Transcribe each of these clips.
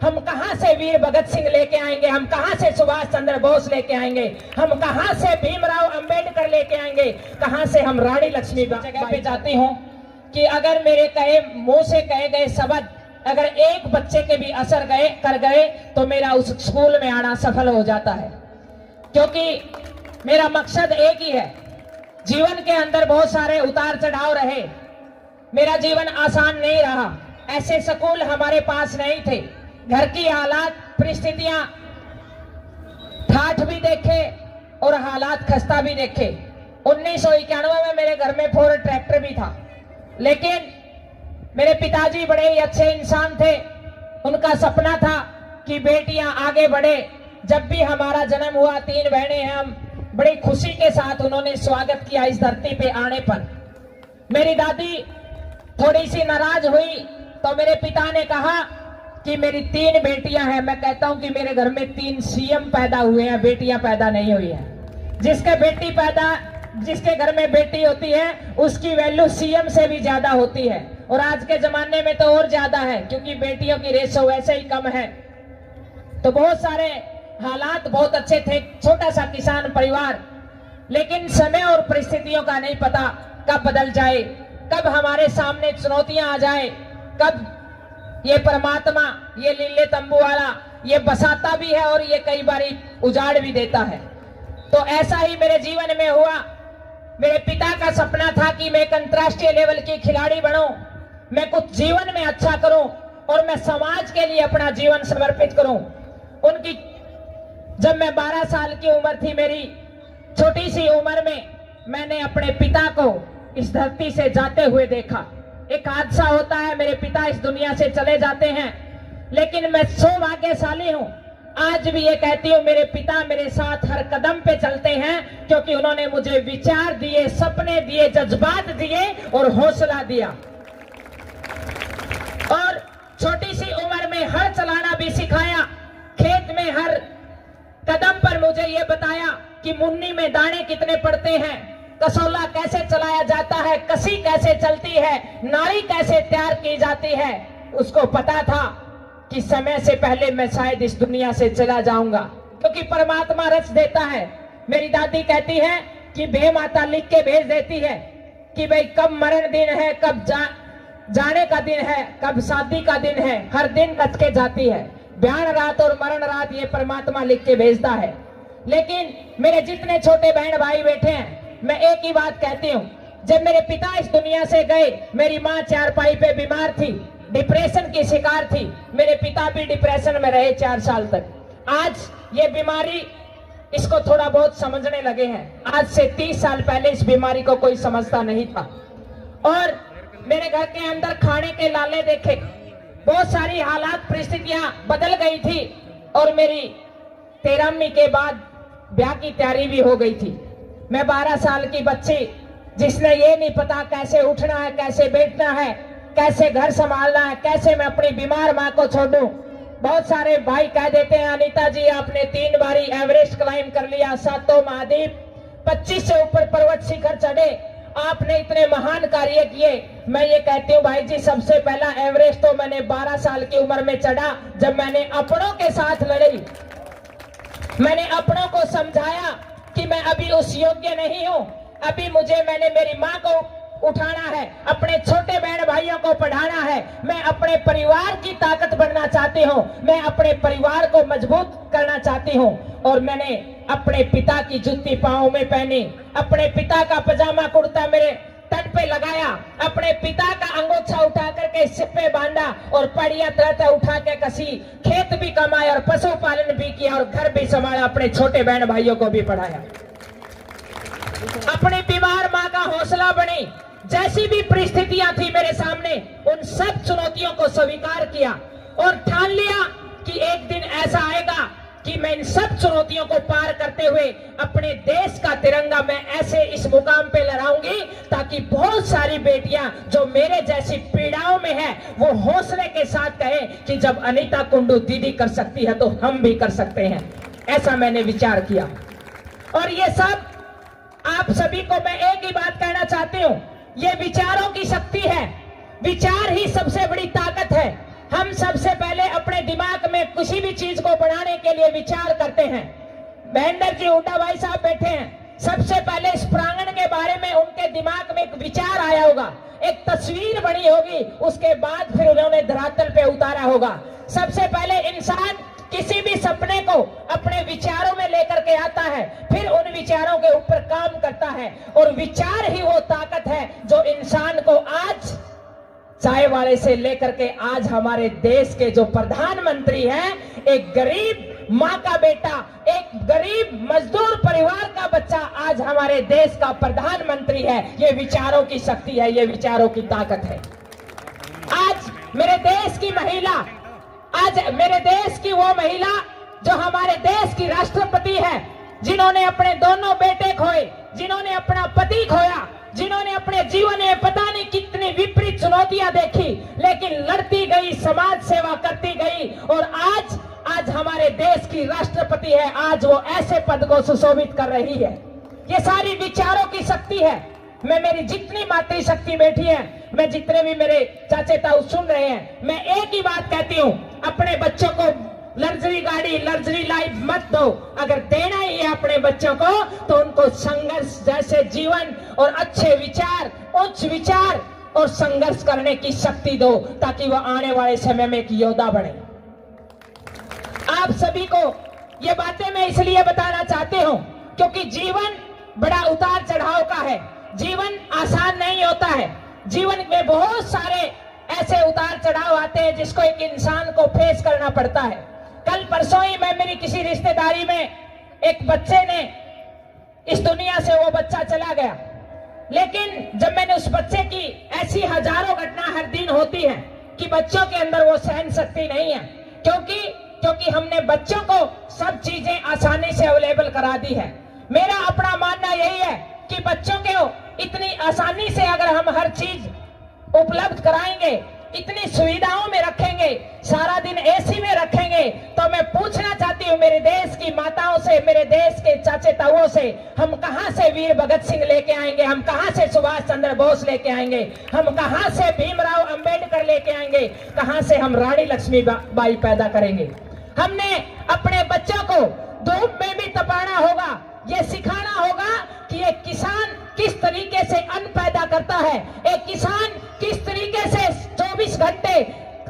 हम कहां से वीर भगत सिंह लेके आएंगे, हम कहां से सुभाष चंद्र बोस लेके आएंगे, हम कहां से भीमराव अंबेडकर लेके आएंगे, कहां से हम रानी लक्ष्मीबाई। जगह पे जाती हूं कि अगर मेरे मुंह से कहे गए शब्द अगर एक बच्चे के भी असर कर गए तो मेरा उस स्कूल में आना सफल हो जाता है, क्योंकि मेरा मकसद एक ही है। जीवन के अंदर बहुत सारे उतार चढ़ाव रहे, मेरा जीवन आसान नहीं रहा। ऐसे स्कूल हमारे पास नहीं थे, घर की हालात परिस्थितियां ठाठ भी देखे और हालात खस्ता भी देखे। 1991 में मेरे घर में 4 ट्रैक्टर भी था, लेकिन मेरे पिताजी बड़े ही अच्छे इंसान थे। उनका सपना था कि बेटियां आगे बढ़े। जब भी हमारा जन्म हुआ, 3 बहनें हैं हम, बड़ी खुशी के साथ उन्होंने स्वागत किया इस धरती पे आने पर। मेरी दादी थोड़ी सी नाराज हुई तो मेरे पिता ने कहा कि मेरी 3 बेटियां हैं। मैं कहता हूं कि मेरे घर में 3 सीएम पैदा हुए हैं, बेटियां पैदा नहीं हुई हैं। जिसके घर में बेटी होती है उसकी वैल्यू सीएम से भी ज्यादा होती है, और आज के जमाने में तो और ज्यादा है, क्योंकि बेटियों की रेशो वैसे ही कम है। तो बहुत सारे हालात बहुत अच्छे थे, छोटा सा किसान परिवार, लेकिन समय और परिस्थितियों का नहीं पता कब बदल जाए, कब हमारे सामने चुनौतियां आ जाए, कब ये परमात्मा, ये लीले तंबू वाला ये बसाता भी है और ये कई बारी उजाड़ भी देता है। तो ऐसा ही मेरे जीवन में हुआ। मेरे पिता का सपना था कि मैं एक अंतर्राष्ट्रीय लेवल की खिलाड़ी बनूं, मैं कुछ जीवन में अच्छा करूं और मैं समाज के लिए अपना जीवन समर्पित करूं। जब मैं 12 साल की उम्र थी, मेरी छोटी सी उम्र में मैंने अपने पिता को इस धरती से जाते हुए देखा। एक हादसा होता है, मेरे पिता इस दुनिया से चले जाते हैं, लेकिन मैं सौभाग्यशाली हूं। आज भी ये कहती हूँ, मेरे पिता मेरे साथ हर कदम पे चलते हैं, क्योंकि उन्होंने मुझे विचार दिए, सपने दिए, जज्बात दिए और हौसला दिया। और छोटी सी उम्र में हल चलाना भी सिखाया। खेत में हर कदम पर मुझे ये बताया कि मुन्नी में दाने कितने पड़ते हैं, कसौला कैसे चलाया जाता है, कसी कैसे चलती है, नाड़ी कैसे तैयार की जाती है। उसको पता था कि समय से पहले मैं शायद इस दुनिया से चला जाऊंगा, क्योंकि परमात्मा रच देता है। मेरी दादी कहती है कि बे माता लिख के भेज देती है कि भाई कब मरण दिन है, कब जाने का दिन है, कब शादी का दिन है, हर दिन रच के जाती है। ब्याह रात और मरण रात ये परमात्मा लिख के भेजता है। लेकिन मेरे जितने छोटे बहन भाई बैठे हैं, मैं एक ही बात कहती हूँ, जब मेरे पिता इस दुनिया से गए, मेरी माँ चारपाई पे बीमार थी, डिप्रेशन की शिकार थी। मेरे पिता भी डिप्रेशन में रहे 4 साल तक। आज ये बीमारी इसको थोड़ा बहुत समझने लगे हैं। आज से 30 साल पहले इस बीमारी को कोई समझता नहीं था। और मेरे घर के अंदर खाने के लाले देखे, बहुत सारी हालात परिस्थितियां बदल गई थी, और मेरी 13वीं के बाद ब्याह की तैयारी भी हो गई थी। मैं 12 साल की बच्ची, जिसने ये नहीं पता कैसे उठना है, कैसे बैठना है, कैसे घर संभालना है, कैसे मैं अपनी बीमार माँ को छोड़ूं। बहुत सारे भाई कह देते हैं, अनीता जी आपने 3 बारी एवरेस्ट क्लाइम कर लिया, 7 महाद्वीप, 25 से ऊपर पर्वत शिखर चढ़े, आपने इतने महान कार्य किए। मैं ये कहती हूँ भाई जी, सबसे पहला एवरेस्ट तो मैंने 12 साल की उम्र में चढ़ा, जब मैंने अपनों के साथ लड़ी। मैंने अपनों को समझाया कि मैं अभी उस योग्य नहीं हूँ, अभी मैंने मेरी माँ को उठाना है, अपने छोटे बहन भाइयों को पढ़ाना है, मैं अपने परिवार की ताकत बनना चाहती हूँ, मैं अपने परिवार को मजबूत करना चाहती हूँ। और मैंने अपने पिता की जूती पाँव में पहनी, अपने पिता का पजामा कुर्ता मेरे तट पे लगाया, अपने पिता का अंगोछा उठा करके सिर पे बांधा, और पड़िया तरह उठा के कसी, खेत भी कमाया और पशुपालन भी किया और घर भी संभाला, अपने छोटे बहन भाइयों को भी पढ़ाया। अपनी बीमार माँ का हौसला बनी। जैसी भी परिस्थितियां थी मेरे सामने, उन सब चुनौतियों को स्वीकार किया और ठान लिया कि एक दिन ऐसा आएगा कि मैं इन सब चुनौतियों को पार करते हुए अपने देश का तिरंगा मैं ऐसे इस मुकाम पे लहराऊंगी, ताकि बहुत सारी बेटियां जो मेरे जैसी पीड़ाओं में है, वो हौसले के साथ कहें कि जब अनीता कुंडू दीदी कर सकती है तो हम भी कर सकते हैं। ऐसा मैंने विचार किया। और ये सब आप सभी को मैं एक ही बात कहना चाहती हूँ, ये विचारों की शक्ति है। विचार ही सबसे बड़ी ताकत है। हम सबसे पहले अपने दिमाग में किसी भी चीज को बनाने के लिए विचार करते हैं। महेंद्र जी हुड्डा भाई साहब बैठे हैं, सबसे पहले इस प्रांगण के बारे में उनके दिमाग में एक विचार आया होगा, एक तस्वीर बनी होगी, उसके बाद फिर उन्होंने धरातल पे उतारा होगा। सबसे पहले इंसान किसी भी सपने को अपने विचारों में लेकर के आता है, फिर उन विचारों के ऊपर काम करता है, और विचार ही वो ताकत है जो इंसान को आज चाय वाले से लेकर के आज हमारे देश के जो प्रधानमंत्री हैं, एक गरीब माँ का बेटा, एक गरीब मजदूर परिवार का बच्चा आज हमारे देश का प्रधानमंत्री है। ये विचारों की शक्ति है, ये विचारों की ताकत है। आज मेरे देश की महिला, आज मेरे देश की वो महिला जो हमारे देश की राष्ट्रपति है, जिन्होंने अपने दोनों बेटे खोए, जिन्होंने अपना पति खोया, जिन्होंने अपने जीवन में पता नहीं कितनी विपरीत चुनौतियां देखी, लेकिन लड़ती गई, समाज सेवा करती गई, और आज हमारे देश की राष्ट्रपति है। आज वो ऐसे पद को सुशोभित कर रही है। ये सारी विचारों की शक्ति है। मैं, मेरी जितनी मातृशक्ति बैठी है, मैं जितने भी मेरे चाचे ताऊ सुन रहे हैं, मैं एक ही बात कहती हूँ, अपने बच्चों को लग्जरी गाड़ी, लग्जरी लाइफ मत दो। अगर देना ही है अपने बच्चों को तो उनको संघर्ष जैसे जीवन और अच्छे विचार, उच्च विचार और संघर्ष करने की शक्ति दो, ताकि वह आने वाले समय में एक योद्धा बने। आप सभी को ये बातें मैं इसलिए बताना चाहती हूँ क्योंकि जीवन बड़ा उतार चढ़ाव का है। जीवन आसान नहीं होता है। जीवन में बहुत सारे ऐसे उतार चढ़ाव आते हैं जिसको एक इंसान को फेस करना पड़ता है। कल परसों ही मैं मेरी किसी रिश्तेदारी में एक बच्चे ने, इस दुनिया से वो बच्चा चला गया, लेकिन जब मैंने उस बच्चे की, ऐसी हजारों घटना हर दिन होती है कि बच्चों के अंदर वो सहन शक्ति नहीं है, क्योंकि हमने बच्चों को सब चीजें आसानी से अवेलेबल करा दी है। मेरा अपना मानना यही है कि बच्चों को इतनी आसानी से अगर हम हर चीज उपलब्ध कराएंगे, इतनी सुविधाओं में रखेंगे, सारा दिन एसी में रखेंगे, तो मैं पूछना चाहती हूँ मेरे देश की माताओं से, मेरे देश के चाचे ताऊओं से, हम कहां से वीर भगत सिंह लेके आएंगे, हम कहां से सुभाष चंद्र बोस लेके आएंगे, हम कहां से भीमराव अंबेडकर लेके आएंगे, कहां से हम रानी लक्ष्मीबाई पैदा करेंगे। हमने अपने बच्चों को धूप में भी तपाना होगा, ये सिखाना होगा कि एक किसान किस तरीके से अन्न पैदा करता है, एक किसान किस तरीके से 24 घंटे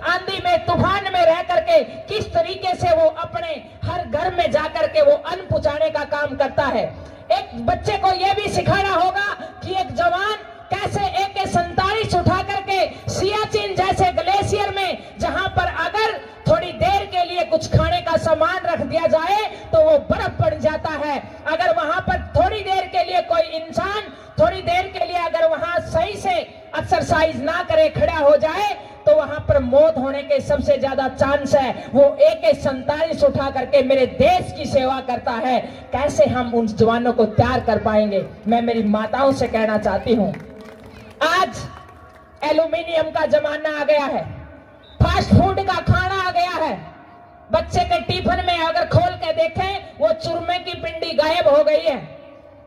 आंधी में, तूफान में रह करके किस तरीके से वो अपने हर घर में जाकर के वो अन्न पहुंचाने का काम करता है। एक बच्चे को ये भी सिखाना होगा कि एक जवान कैसे AK-47 उठा करके सियाचिन जैसे ग्लेशियर में, जहां पर अगर थोड़ी देर के लिए कुछ खाने का सामान रख दिया जाए तो वो बर्फ पड़ जाता है, अगर वहां पर थोड़ी देर के लिए कोई इंसान, थोड़ी देर के लिए अगर वहां सही से एक्सरसाइज ना करे, खड़ा हो जाए, तो वहां पर मौत होने के सबसे ज्यादा चांस है। वो AK-47 उठा करके मेरे देश की सेवा करता है। कैसे हम उन जवानों को तैयार कर पाएंगे? मैं मेरी माताओं से कहना चाहती हूँ, आज एल्यूमिनियम का जमाना आ गया है, फास्ट फूड का खाना आ गया है। बच्चे के टिफिन में अगर खोल के देखें, वो चूरमे की पिंडी गायब हो गई है।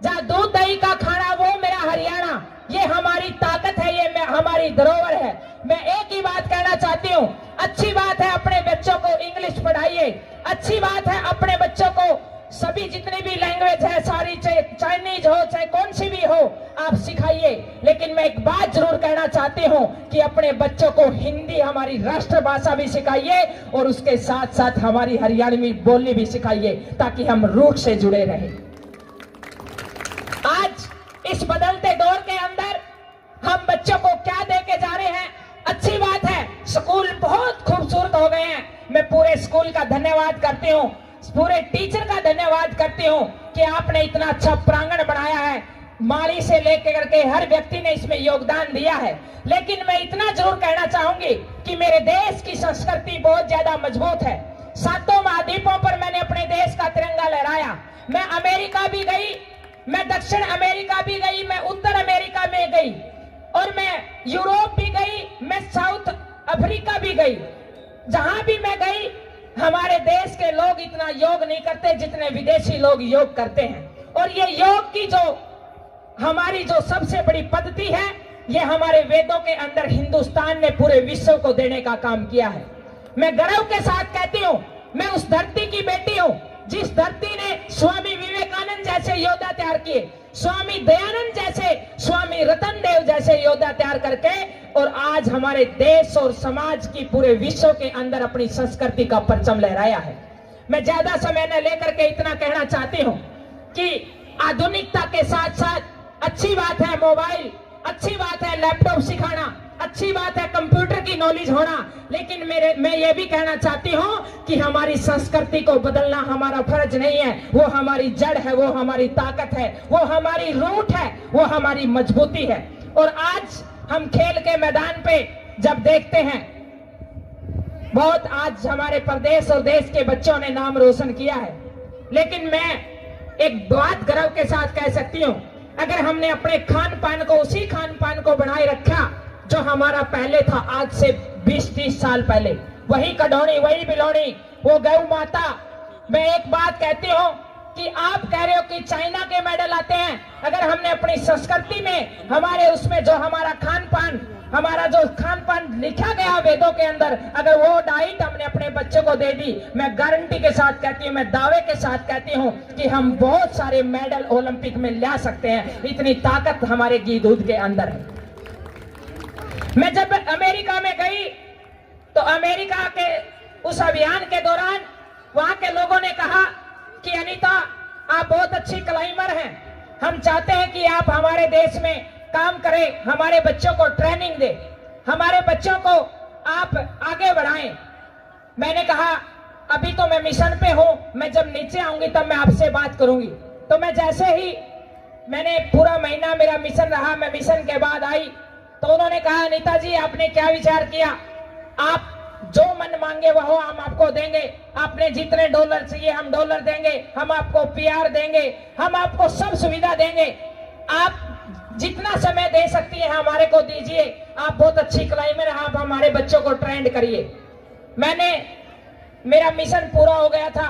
जहाँ दूध दही का खाना, वो मेरा हरियाणा, ये हमारी ताकत है, ये हमारी धरोहर है। मैं एक ही बात कहना चाहती हूँ, अच्छी बात है अपने बच्चों को इंग्लिश पढ़ाइए, अच्छी बात है अपने बच्चों को सभी जितनी भी लैंग्वेज है सारी, चाहे चाइनीज हो चाहे कौन सी भी हो, आप सिखाइए। लेकिन मैं एक बात जरूर कहना चाहती हूँ कि अपने बच्चों को हिंदी, हमारी राष्ट्रभाषा भी सिखाइए, और उसके साथ साथ हमारी हरियाणवी बोली भी सिखाइए, ताकि हम रूट से जुड़े रहें। आज इस बदलते दौर के अंदर हम बच्चों को क्या दे के जा रहे हैं? अच्छी बात है, स्कूल बहुत खूबसूरत हो गए हैं। मैं पूरे स्कूल का धन्यवाद करती हूँ, पूरे टीचर का धन्यवाद करती हूँ कि आपने इतना अच्छा प्रांगण बनाया है। माली से लेकर करके हर व्यक्ति ने इसमें योगदान दिया है। लेकिन मैं इतना जरूर कहना चाहूंगी कि मेरे देश की संस्कृति बहुत ज्यादा मजबूत है। 7 महाद्वीपों पर मैंने अपने देश का तिरंगा लहराया। मैं अमेरिका भी गई, मैं दक्षिण अमेरिका भी गई, मैं उत्तर अमेरिका में गई, और मैं यूरोप भी गई, मैं साउथ अफ्रीका भी गई। जहां भी मैं गई, हमारे देश के लोग इतना योग नहीं करते जितने विदेशी लोग योग करते हैं। और ये योग की जो हमारी जो सबसे बड़ी पद्धति है, ये हमारे वेदों के अंदर हिंदुस्तान ने पूरे विश्व को देने का काम किया है। मैं गर्व के साथ कहती हूँ, मैं उस धरती की बेटी हूँ जिस धरती ने स्वामी विवेकानंद जैसे योद्धा तैयार किए, स्वामी दयानंद जैसे, स्वामी रतन देव जैसे योद्धा तैयार करके, और आज हमारे देश और समाज की पूरे विश्व के अंदर अपनी संस्कृति का परचम लहराया है। मैं ज्यादा समय न लेकर के इतना कहना चाहती हूँ कि आधुनिकता के साथ साथ अच्छी बात है मोबाइल, अच्छी बात है लैपटॉप सिखाना, अच्छी बात है कंप्यूटर की नॉलेज होना, लेकिन मैं ये भी कहना चाहती हूँ कि हमारी संस्कृति को बदलना हमारा फर्ज नहीं है। वो हमारी जड़ है, वो हमारी ताकत है, वो हमारी रूट है, वो हमारी मजबूती है। और आज हम खेल के मैदान पे जब देखते हैं, बहुत आज हमारे प्रदेश और देश के बच्चों ने नाम रोशन किया है, लेकिन मैं एक बात गर्व के साथ कह सकती हूँ, अगर हमने अपने खान पान को, उसी खान पान को बनाए रखा जो हमारा पहले था, आज से 20-30 साल पहले, वही कढौनी, वही बिलौनी, वो गौ माता। मैं एक बात कहती हूँ कि आप कह रहे हो कि चाइना के मेडल आते हैं, अगर हमने अपनी संस्कृति में, हमारे उसमें जो हमारा खान पान, हमारा जो खान पान लिखा गया वेदों के अंदर, अगर वो डाइट हमने अपने बच्चों को दे दी, मैं गारंटी के साथ कहती हूँ, मैं दावे के साथ कहती हूँ कि हम बहुत सारे मेडल ओलंपिक में ला सकते हैं। इतनी ताकत हमारे घी दूध के अंदर है। मैं जब अमेरिका में गई तो अमेरिका के उस अभियान के दौरान वहां के लोगों ने कहा कि अनीता, आप बहुत अच्छी क्लाइंबर हैं, हम चाहते हैं कि आप हमारे देश में काम करें, हमारे बच्चों को ट्रेनिंग दे, हमारे बच्चों को आप आगे बढ़ाएं। मैंने कहा अभी तो मैं मिशन पे हूं, मैं जब नीचे आऊंगी तब मैं आपसे बात करूंगी। तो मैं जैसे ही, मैंने पूरा महीना मेरा मिशन रहा, मैं मिशन के बाद आई तो उन्होंने कहा अनीता जी, आपने क्या विचार किया, आप जो मन मांगे वो हम आपको देंगे, आपने जितने डॉलर चाहिए हम डॉलर देंगे, हम आपको पीआर देंगे, हम आपको सब सुविधा देंगे, आप जितना समय दे सकती है हमारे को दीजिए, आप बहुत अच्छी क्लाइंबर, आप हमारे बच्चों को ट्रेंड करिए। मेरा मिशन पूरा हो गया था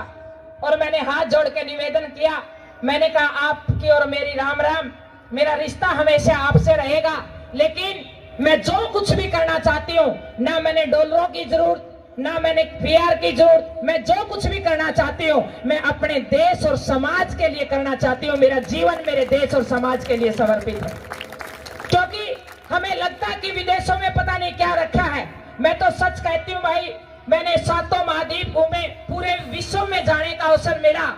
और मैंने हाथ जोड़ के निवेदन किया, मैंने कहा आपकी और मेरी राम राम, मेरा रिश्ता हमेशा आपसे रहेगा, लेकिन मैं जो कुछ भी करना चाहती हूँ, ना मैंने डॉलरों की जरूरत, ना मैंने पीआर की जरूरत, मैं जो कुछ भी करना चाहती हूँ मैं अपने देश और समाज के लिए करना चाहती हूँ। मेरा जीवन मेरे देश और समाज के लिए समर्पित है, क्योंकि हमें लगता है कि विदेशों में पता नहीं क्या रखा है। मैं तो सच कहती हूँ भाई, मैंने 7 महाद्वीप घूमे, पूरे विश्व में जाने का अवसर मिला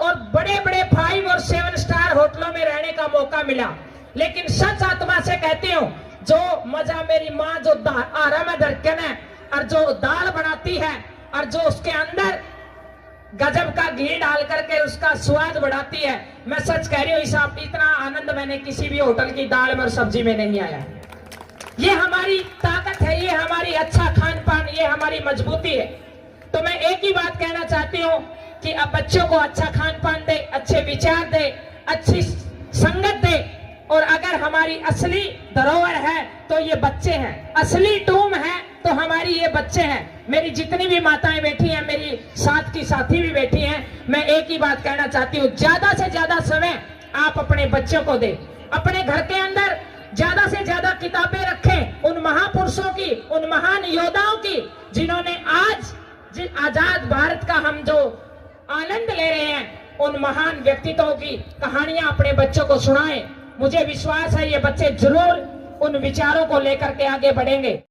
और बड़े बड़े 5 और 7 स्टार होटलों में रहने का मौका मिला, लेकिन सच आत्मा से कहती हूँ, जो मजा मेरी माँ जो आरा में धड़कन है और जो दाल बनाती है और जो उसके अंदर गजब का घी डाल करके उसका स्वाद बढ़ाती है, मैं सच कह रही हूँ, इतना आनंद मैंने किसी भी होटल की दाल में और सब्जी में नहीं आया। ये हमारी ताकत है, ये हमारी अच्छा खान पान, ये हमारी मजबूती है। तो मैं एक ही बात कहना चाहती हूँ कि अब बच्चों को अच्छा खान पान दे, अच्छे विचार दे, अच्छी संगत दे, और अगर हमारी असली धरोहर है तो ये बच्चे हैं, असली टूम है तो हमारी ये बच्चे हैं। मेरी जितनी भी माताएं बैठी हैं, मेरी साथ की साथी भी बैठी हैं, मैं एक ही बात कहना चाहती हूँ, ज्यादा से ज्यादा समय आप अपने बच्चों को दें, अपने घर के अंदर ज्यादा से ज्यादा किताबें रखें उन महापुरुषों की, उन महान योद्धाओं की, जिन्होंने आज आजाद भारत का हम जो आनंद ले रहे हैं, उन महान व्यक्तित्वों की कहानियां अपने बच्चों को सुनाएं। मुझे विश्वास है ये बच्चे जरूर उन विचारों को लेकर के आगे बढ़ेंगे।